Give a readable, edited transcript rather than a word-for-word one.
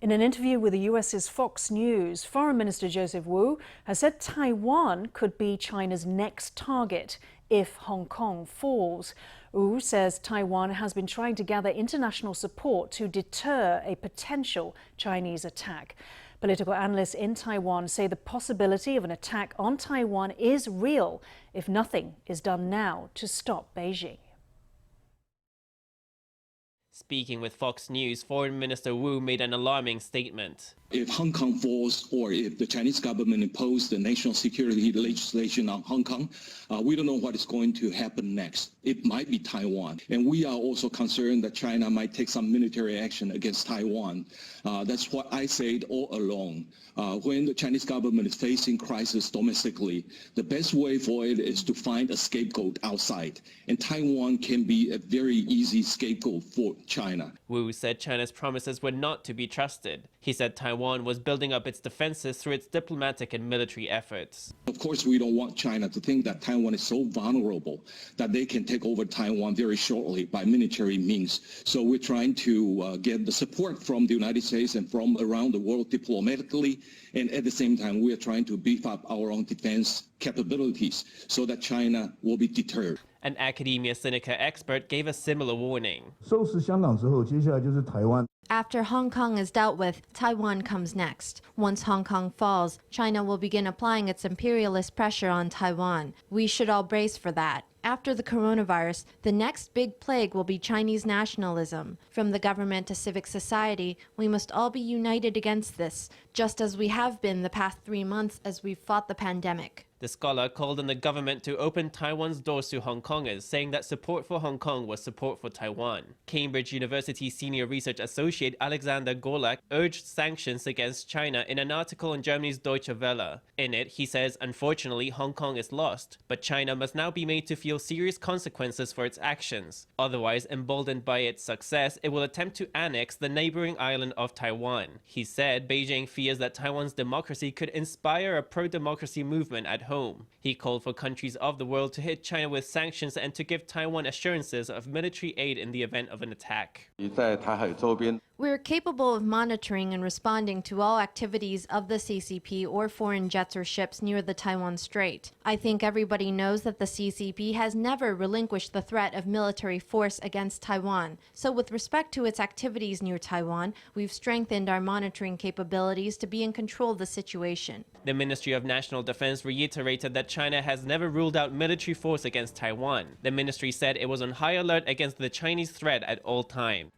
In an interview with the U.S.'s Fox News, Foreign Minister Joseph Wu has said Taiwan could be China's next target if Hong Kong falls. Wu says Taiwan has been trying to gather international support to deter a potential Chinese attack. Political analysts in Taiwan say the possibility of an attack on Taiwan is real if nothing is done now to stop Beijing. Speaking with Fox News, Foreign Minister Wu made an alarming statement. If Hong Kong falls or if the Chinese government imposes the national security legislation on Hong Kong, we don't know what is going to happen next. It might be Taiwan. And we are also concerned that China might take some military action against Taiwan. That's what I said all along. When the Chinese government is facing crisis domestically, the best way for it is to find a scapegoat outside. And Taiwan can be a very easy scapegoat for China. Wu said China's promises were not to be trusted. He said Taiwan was building up its defenses through its diplomatic and military efforts. Of course, we don't want China to think that Taiwan is so vulnerable that they can take over Taiwan very shortly by military means. So we're trying to get the support from the United States and from around the world diplomatically. And at the same time, we are trying to beef up our own defense capabilities so that China will be deterred. An academia sinica expert gave a similar warning. After Hong Kong is dealt with, Taiwan comes next. Once Hong Kong falls, China will begin applying its imperialist pressure on Taiwan. We should all brace for that. After the coronavirus, the next big plague will be Chinese nationalism. From the government to civic society, we must all be united against this, just as we have been the past 3 months as we've fought the pandemic. The scholar called on the government to open Taiwan's doors to Hong Kongers, saying that support for Hong Kong was support for Taiwan. Cambridge University Senior Research Associate Alexander Golak urged sanctions against China in an article in Germany's Deutsche Welle. In it, he says, unfortunately, Hong Kong is lost, but China must now be made to feel serious consequences for its actions. Otherwise, emboldened by its success, it will attempt to annex the neighboring island of Taiwan. He said Beijing fears that Taiwan's democracy could inspire a pro-democracy movement at home. He called for countries of the world to hit China with sanctions and to give Taiwan assurances of military aid in the event of an attack. We're capable of monitoring and responding to all activities of the CCP or foreign jets or ships near the Taiwan Strait. I think everybody knows that the CCP has never relinquished the threat of military force against Taiwan. So with respect to its activities near Taiwan, we've strengthened our monitoring capabilities to be in control of the situation. The Ministry of National Defense reiterated that China has never ruled out military force against Taiwan. The ministry said it was on high alert against the Chinese threat at all times.